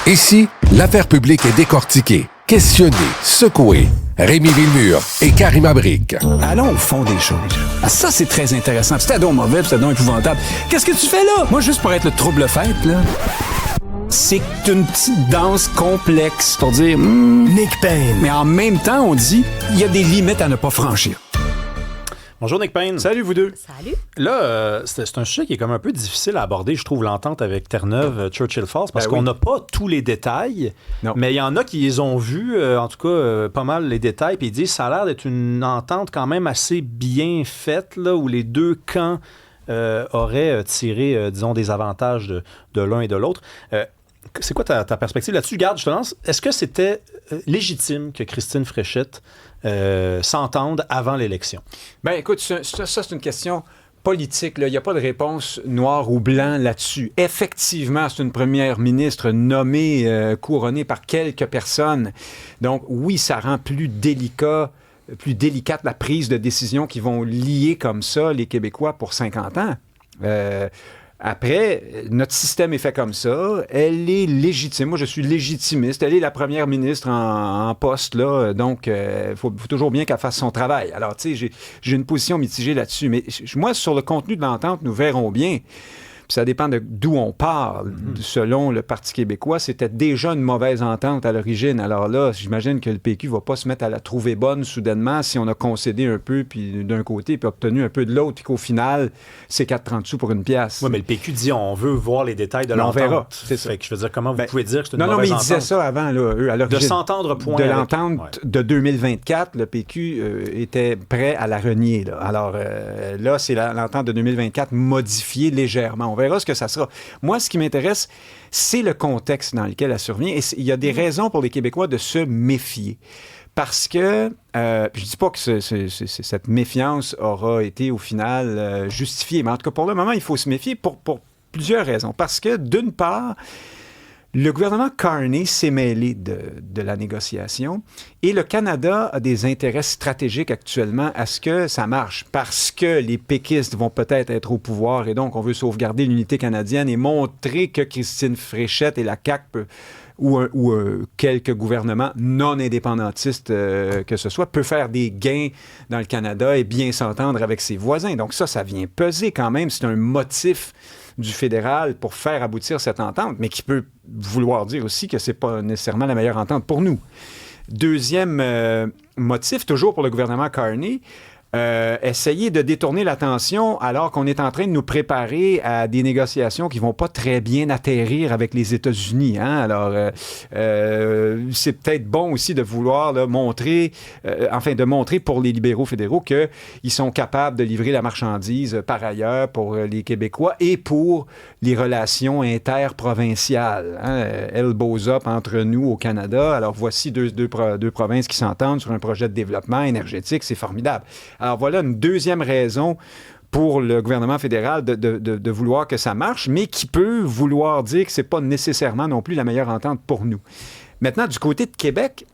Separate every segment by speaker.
Speaker 1: Ici, l'affaire publique est décortiquée, questionnée, secouée. Rémi Villemure et Karima Brick.
Speaker 2: Allons au fond des choses. Ah, ça, c'est très intéressant. C'était donc mauvais, puis c'était donc épouvantable. Qu'est-ce que tu fais là? Moi, juste pour être le trouble-fête, là. C'est une petite danse complexe pour dire
Speaker 3: Nick Payne.
Speaker 2: Mais en même temps, on dit il y a des limites à ne pas franchir.
Speaker 4: Bonjour Nick Payne.
Speaker 2: Salut vous deux.
Speaker 5: Salut.
Speaker 4: Là, c'est un sujet qui est comme un peu difficile à aborder, je trouve, l'entente avec Terre-Neuve, Churchill Falls, parce qu'on n'a pas tous les détails, mais il y en a qui les ont vus, en tout cas, pas mal les détails, puis ils disent que ça a l'air d'être une entente quand même assez bien faite, là, où les deux camps auraient tiré, disons, des avantages de l'un et de l'autre. C'est quoi ta perspective là-dessus? Garde, je te lance. Est-ce que c'était légitime que Christine Fréchette s'entende avant l'élection?
Speaker 2: Ben écoute, ça c'est une question politique. Il n'y a pas de réponse noir ou blanc là-dessus. Effectivement, c'est une première ministre nommée, couronnée par quelques personnes. Donc oui, ça rend plus délicate la prise de décision qui vont lier comme ça les Québécois pour 50 ans. Après, notre système est fait comme ça. Elle est légitime. Moi, je suis légitimiste. Elle est la première ministre en poste, là. Donc, il faut toujours bien qu'elle fasse son travail. Alors, tu sais, j'ai une position mitigée là-dessus. Mais moi, sur le contenu de l'entente, nous verrons bien. Puis ça dépend d'où on parle. Selon le Parti québécois, c'était déjà une mauvaise entente à l'origine. Alors là, j'imagine que le PQ ne va pas se mettre à la trouver bonne soudainement si on a concédé un peu puis d'un côté puis obtenu un peu de l'autre puis qu'au final, c'est 4,30 sous pour une pièce.
Speaker 4: Oui, mais le PQ dit on veut voir les détails de l'entente.
Speaker 2: On verra. C'est ça.
Speaker 4: Fait que je veux dire, comment vous pouvez dire que c'est une
Speaker 2: mauvaise
Speaker 4: mauvaise entente?
Speaker 2: Non, mais ils disaient ça avant, là, eux, à l'origine.
Speaker 4: De s'entendre point
Speaker 2: de l'entente de 2024, le PQ était prêt à la renier. Là. Alors là, c'est l'entente de 2024 modifiée légèrement. On verra ce que ça sera. Moi, ce qui m'intéresse, c'est le contexte dans lequel elle survient. Et il y a des raisons pour les Québécois de se méfier. Parce que, je ne dis pas que cette méfiance aura été au final justifiée, mais en tout cas, pour le moment, il faut se méfier pour plusieurs raisons. Parce que, d'une part, le gouvernement Carney s'est mêlé de la négociation et le Canada a des intérêts stratégiques actuellement à ce que ça marche parce que les péquistes vont peut-être être au pouvoir et donc on veut sauvegarder l'unité canadienne et montrer que Christine Fréchette et la CAQ ou quelques gouvernements non indépendantistes que ce soit, peut faire des gains dans le Canada et bien s'entendre avec ses voisins. Donc ça vient peser quand même. C'est un motif du fédéral pour faire aboutir cette entente, mais qui peut vouloir dire aussi que c'est pas nécessairement la meilleure entente pour nous. Deuxième motif, toujours pour le gouvernement Carney, essayer de détourner l'attention alors qu'on est en train de nous préparer à des négociations qui vont pas très bien atterrir avec les États-Unis. Hein? Alors, c'est peut-être bon aussi de vouloir là, montrer pour les libéraux fédéraux qu'ils sont capables de livrer la marchandise par ailleurs pour les Québécois et pour les relations interprovinciales. Hein? Elbows up entre nous au Canada. Alors, voici deux provinces qui s'entendent sur un projet de développement énergétique. C'est formidable. Alors voilà une deuxième raison pour le gouvernement fédéral de vouloir que ça marche, mais qui peut vouloir dire que c'est pas nécessairement non plus la meilleure entente pour nous. Maintenant, du côté de Québec,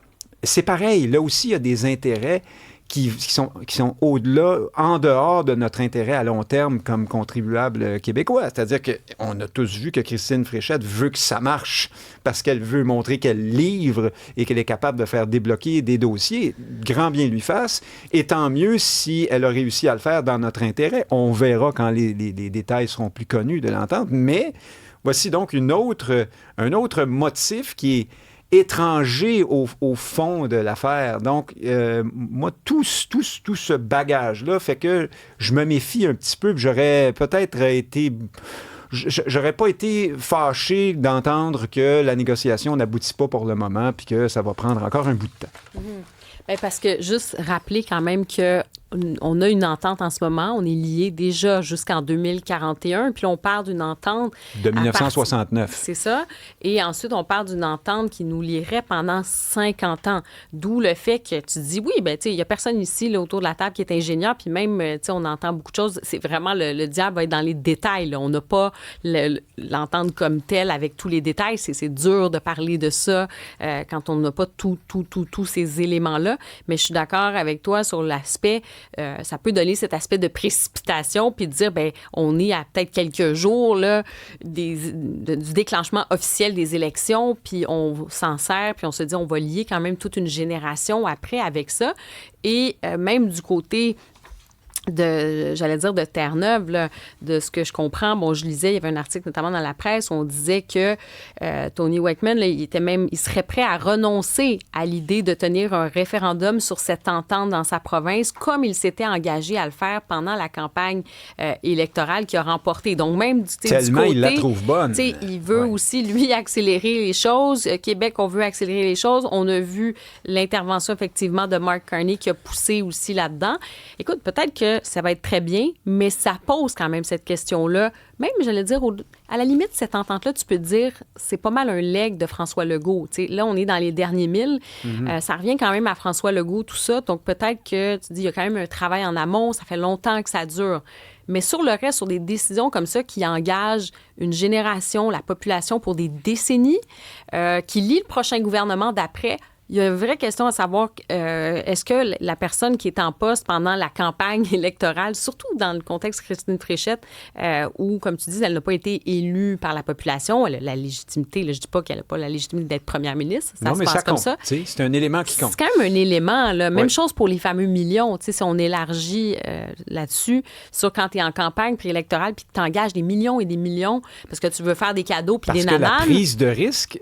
Speaker 2: c'est pareil. Là aussi, il y a des intérêts qui sont au-delà, en dehors de notre intérêt à long terme comme contribuable québécois. C'est-à-dire qu'on a tous vu que Christine Fréchette veut que ça marche parce qu'elle veut montrer qu'elle livre et qu'elle est capable de faire débloquer des dossiers. Grand bien lui fasse. Et tant mieux si elle a réussi à le faire dans notre intérêt. On verra quand les détails seront plus connus de l'entente. Mais voici donc un autre motif qui est étranger au fond de l'affaire. Donc, moi, tout ce bagage-là fait que je me méfie un petit peu. J'aurais peut-être été... J'aurais pas été fâché d'entendre que la négociation n'aboutit pas pour le moment puis que ça va prendre encore un bout de temps.
Speaker 5: Bien, parce que juste rappeler quand même que on a une entente en ce moment, on est lié déjà jusqu'en 2041, puis là, on parle d'une entente...
Speaker 2: De 1969.
Speaker 5: C'est ça. Et ensuite, on parle d'une entente qui nous lierait pendant 50 ans. D'où le fait que tu dis, oui, bien, tu sais, il n'y a personne ici, là, autour de la table qui est ingénieur, puis même, tu sais, on entend beaucoup de choses. C'est vraiment, le diable va être dans les détails, là. On n'a pas l'entente comme telle avec tous les détails. C'est dur de parler de ça quand on n'a pas tous ces éléments-là. Mais je suis d'accord avec toi sur l'aspect... ça peut donner cet aspect de précipitation puis de dire, bien, on est à peut-être quelques jours là, du déclenchement officiel des élections, puis on s'en sert, puis on se dit, on va lier quand même toute une génération après avec ça. Et même du côté de Terre-Neuve, là, de ce que je comprends. Bon, je lisais, il y avait un article notamment dans la presse où on disait que Tony Wakeman, là, il serait prêt à renoncer à l'idée de tenir un référendum sur cette entente dans sa province, comme il s'était engagé à le faire pendant la campagne électorale qu'il a remportée. Donc, même du
Speaker 2: tellement
Speaker 5: côté,
Speaker 2: il la trouve bonne.
Speaker 5: Il veut aussi, lui, accélérer les choses. Québec, on veut accélérer les choses. On a vu l'intervention, effectivement, de Mark Carney qui a poussé aussi là-dedans. Écoute, peut-être que ça va être très bien, mais ça pose quand même cette question-là. Même, j'allais dire, à la limite, cette entente-là, tu peux te dire, c'est pas mal un legs de François Legault. T'sais, là, on est dans les derniers milles. Ça revient quand même à François Legault, tout ça. Donc, peut-être que tu dis, il y a quand même un travail en amont. Ça fait longtemps que ça dure. Mais sur le reste, sur des décisions comme ça qui engagent une génération, la population pour des décennies, qui lie le prochain gouvernement d'après, il y a une vraie question à savoir, est-ce que la personne qui est en poste pendant la campagne électorale, surtout dans le contexte Christine Fréchette, où, comme tu dis, elle n'a pas été élue par la population, elle a la légitimité, là, je ne dis pas qu'elle n'a pas la légitimité d'être première ministre, ça se passe comme ça.
Speaker 2: C'est un élément qui compte.
Speaker 5: C'est quand même un élément. Là. Même chose pour les fameux millions. Si on élargit là-dessus, sur quand tu es en campagne préélectorale puis que tu engages des millions et des millions parce que tu veux faire des cadeaux puis des nananes.
Speaker 2: Parce que la prise de risque...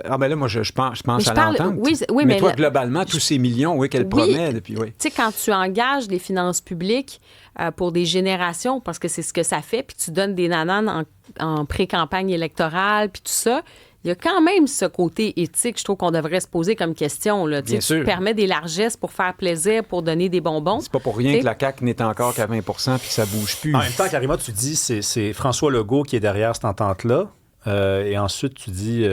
Speaker 2: là, moi, je pense à l'entente.
Speaker 5: Oui,
Speaker 2: mais toi, globalement, tous ces millions, qu'elle promet. Puis,
Speaker 5: tu sais, quand tu engages les finances publiques pour des générations, parce que c'est ce que ça fait, puis tu donnes des nananes en pré-campagne électorale, puis tout ça, il y a quand même ce côté éthique, je trouve qu'on devrait se poser comme question. Là. Tu permets des largesses pour faire plaisir, pour donner des bonbons.
Speaker 2: C'est pas pour rien que la CAQ n'est encore qu'à 20 % puis que ça bouge plus.
Speaker 4: En même temps, Karima, tu dis c'est François Legault qui est derrière cette entente-là. Et ensuite, tu dis,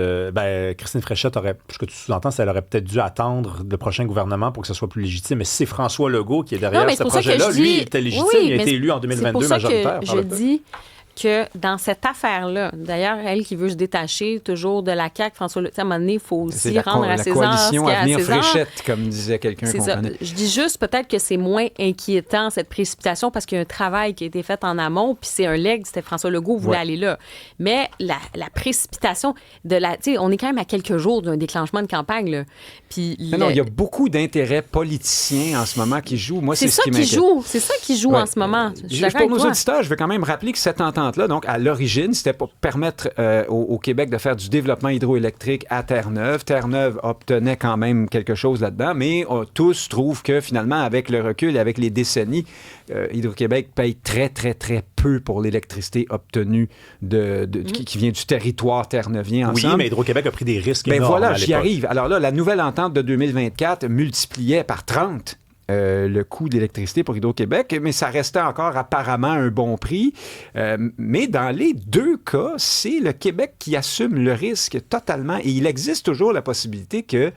Speaker 4: Christine Fréchette aurait, ce que tu sous-entends, c'est qu'elle aurait peut-être dû attendre le prochain gouvernement pour que ce soit plus légitime. Mais si c'est François Legault qui est derrière ce projet-là, lui, il était légitime, il a été élu en 2022 majoritaire.
Speaker 5: Je dis que dans cette affaire-là, d'ailleurs, elle qui veut se détacher toujours de la CAQ, François Legault, à un moment donné, il faut aussi rendre à César
Speaker 2: la coalition Avenir
Speaker 5: César.
Speaker 2: Fréchette, comme disait quelqu'un qu'on connaît.
Speaker 5: Je dis juste peut-être que c'est moins inquiétant, cette précipitation, parce qu'il y a un travail qui a été fait en amont, puis c'est un leg, c'était François Legault voulait aller là. Mais la précipitation, on est quand même à quelques jours d'un déclenchement de campagne. Là. Puis
Speaker 2: non, il y a beaucoup d'intérêts politiciens en ce moment qui jouent. Moi, c'est ce qui m'inquiète.
Speaker 5: C'est ça qui joue en ce moment.
Speaker 2: Pour nos auditeurs, je veux quand même rappeler que cette entente-là, donc, à l'origine, c'était pour permettre au Québec de faire du développement hydroélectrique à Terre-Neuve. Terre-Neuve obtenait quand même quelque chose là-dedans, mais tous trouvent que finalement, avec le recul, avec les décennies, Hydro-Québec paye très, très, très peu pour l'électricité obtenue qui vient du territoire terre-neuvien ensemble.
Speaker 4: Oui, mais Hydro-Québec a pris des risques énormes.
Speaker 2: Voilà, j'y arrive. Alors là, la nouvelle entente de 2024 multipliait par 30 le coût d'électricité pour Hydro-Québec, mais ça restait encore apparemment un bon prix. Mais dans les deux cas, c'est le Québec qui assume le risque totalement. Et il existe toujours la possibilité que,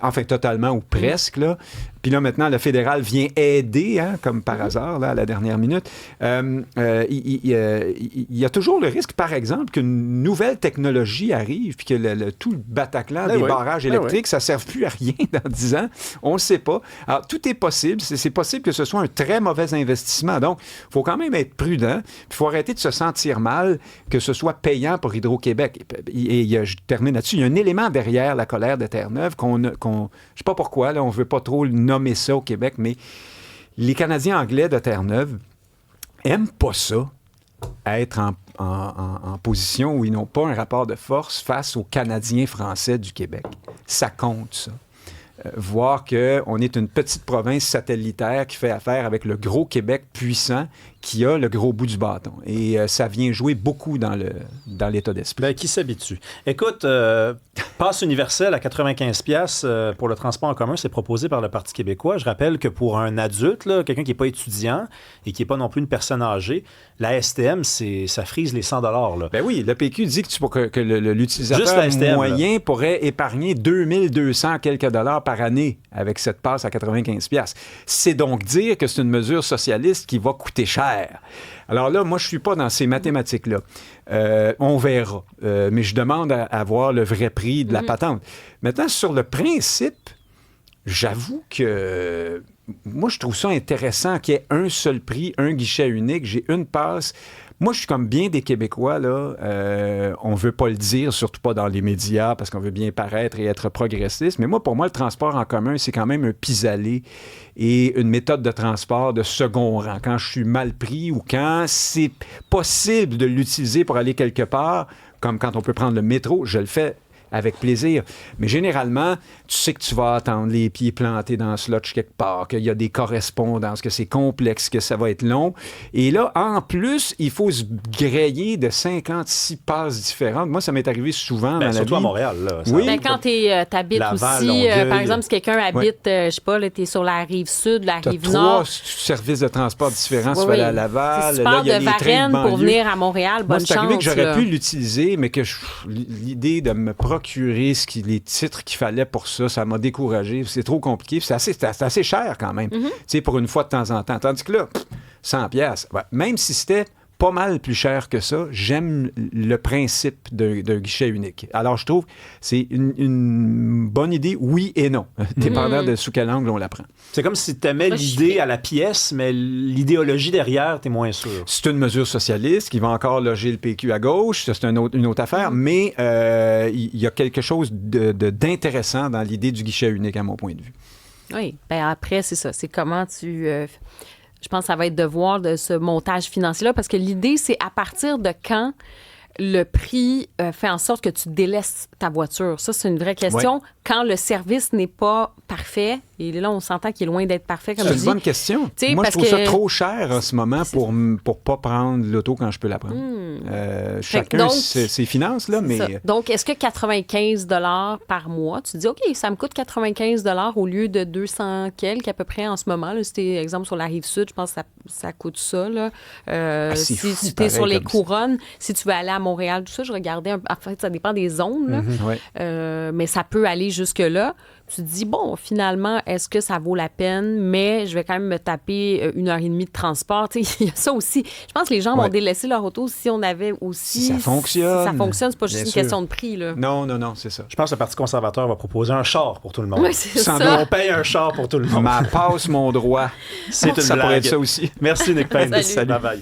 Speaker 2: enfin totalement ou presque, là, puis là, maintenant, le fédéral vient aider, comme par hasard, là, à la dernière minute. Il y a toujours le risque, par exemple, qu'une nouvelle technologie arrive puis que tout le Bataclan des barrages électriques, ça ne serve plus à rien dans 10 ans. On ne le sait pas. Alors, tout est possible. C'est possible que ce soit un très mauvais investissement. Donc, il faut quand même être prudent. Il faut arrêter de se sentir mal que ce soit payant pour Hydro-Québec. Et je termine là-dessus. Il y a un élément derrière la colère de Terre-Neuve je ne sais pas pourquoi, là, on ne veut pas trop nommer ça au Québec, mais les Canadiens anglais de Terre-Neuve n'aiment pas ça, être en position où ils n'ont pas un rapport de force face aux Canadiens français du Québec. Ça compte, ça. Voir qu'on est une petite province satellitaire qui fait affaire avec le gros Québec puissant qui a le gros bout du bâton. Et ça vient jouer beaucoup dans l'état d'esprit.
Speaker 4: Bien, qui s'habitue? Écoute, passe universelle à 95$ pour le transport en commun, c'est proposé par le Parti québécois. Je rappelle que pour un adulte, là, quelqu'un qui n'est pas étudiant et qui n'est pas non plus une personne âgée, la STM, ça frise les 100$. Là.
Speaker 2: Ben oui, le PQ dit que l'utilisateur
Speaker 4: STM,
Speaker 2: moyen pourrait épargner 2200 quelques dollars par année avec cette passe à 95$. C'est donc dire que c'est une mesure socialiste qui va coûter cher. Alors là, moi, je ne suis pas dans ces mathématiques-là. On verra. Mais je demande à voir le vrai prix de la patente. Maintenant, sur le principe, j'avoue que moi, je trouve ça intéressant qu'il y ait un seul prix, un guichet unique. J'ai une passe. Moi, je suis comme bien des Québécois, là. On veut pas le dire, surtout pas dans les médias, parce qu'on veut bien paraître et être progressiste. Mais moi, pour moi, le transport en commun, c'est quand même un pis-aller et une méthode de transport de second rang. Quand je suis mal pris ou quand c'est possible de l'utiliser pour aller quelque part, comme quand on peut prendre le métro, je le fais avec plaisir. Mais généralement, tu sais que tu vas attendre les pieds plantés dans le slot quelque part, qu'il y a des correspondances, que c'est complexe, que ça va être long. Et là, en plus, il faut se gréer de 56 passes différentes. Moi, ça m'est arrivé souvent dans la vie.
Speaker 4: Surtout à Montréal, là.
Speaker 2: Oui.
Speaker 5: Ben, quand tu habites aussi, par exemple, si quelqu'un habite, je sais pas, tu es sur la rive sud, la rive nord.
Speaker 2: 3 services de transport différents,
Speaker 5: oui,
Speaker 2: tu vas aller à Laval.
Speaker 5: Si tu pars
Speaker 2: là,
Speaker 5: de Varennes pour venir à Montréal, bonne
Speaker 2: chance. Moi, c'est arrivé que j'aurais
Speaker 5: là.
Speaker 2: pu l'utiliser, mais que l'idée de me procurer les titres qu'il fallait pour ça, ça m'a découragé. C'est trop compliqué. C'est assez cher quand même, tu sais, pour une fois de temps en temps. Tandis que là, 100 pièces. Même si c'était pas mal plus cher que ça, j'aime le principe d'un guichet unique. Alors, je trouve que c'est une bonne idée, oui et non, dépendant de sous quel angle on la prend.
Speaker 4: C'est comme si tu aimais l'idée à la pièce, mais l'idéologie derrière, tu es moins sûr.
Speaker 2: C'est une mesure socialiste qui va encore loger le PQ à gauche, ça, c'est une autre affaire, mais il y a quelque chose d'intéressant dans l'idée du guichet unique, à mon point de vue.
Speaker 5: Oui, bien après, c'est ça. C'est comment tu... je pense que ça va être de voir de ce montage financier-là, parce que l'idée, c'est à partir de quand le prix fait en sorte que tu délaisses ta voiture. Ça, c'est une vraie question. Ouais. Quand le service n'est pas parfait, et là, on s'entend qu'il est loin d'être parfait, comme je dis.
Speaker 2: C'est une bonne question. Moi, je trouve ça trop cher en ce moment pour ne pas prendre l'auto quand je peux la prendre. Chacun
Speaker 5: donc,
Speaker 2: ses finances, là, mais...
Speaker 5: Ça. Donc, est-ce que 95 $ par mois, tu te dis, OK, ça me coûte 95 $ au lieu de 200 quelques à peu près en ce moment. Là, si tu es, exemple, sur la Rive-Sud, je pense que ça coûte ça. Là. Si tu es sur les couronnes, si tu veux aller à Montréal, tout ça, je regardais, en fait, ça dépend des zones, là.
Speaker 2: Ouais.
Speaker 5: Mais ça peut aller jusque-là. Tu te dis, bon, finalement, est-ce que ça vaut la peine? Mais je vais quand même me taper 1h30 de transport. Tu sais, il y a ça aussi. Je pense que les gens vont délaisser leur auto si on avait aussi...
Speaker 2: Si ça fonctionne.
Speaker 5: Si ça fonctionne, c'est pas juste une question de prix, là.
Speaker 2: Non, c'est ça.
Speaker 4: Je pense que le Parti conservateur va proposer un char pour tout le monde.
Speaker 5: Oui, c'est ça.
Speaker 4: On paye un char pour tout le monde.
Speaker 2: Ma passe mon droit.
Speaker 4: C'est une
Speaker 2: ça
Speaker 4: blague.
Speaker 2: pourrait être ça aussi.
Speaker 4: Merci, Nick Payne.
Speaker 5: Salut.
Speaker 4: Bye-bye.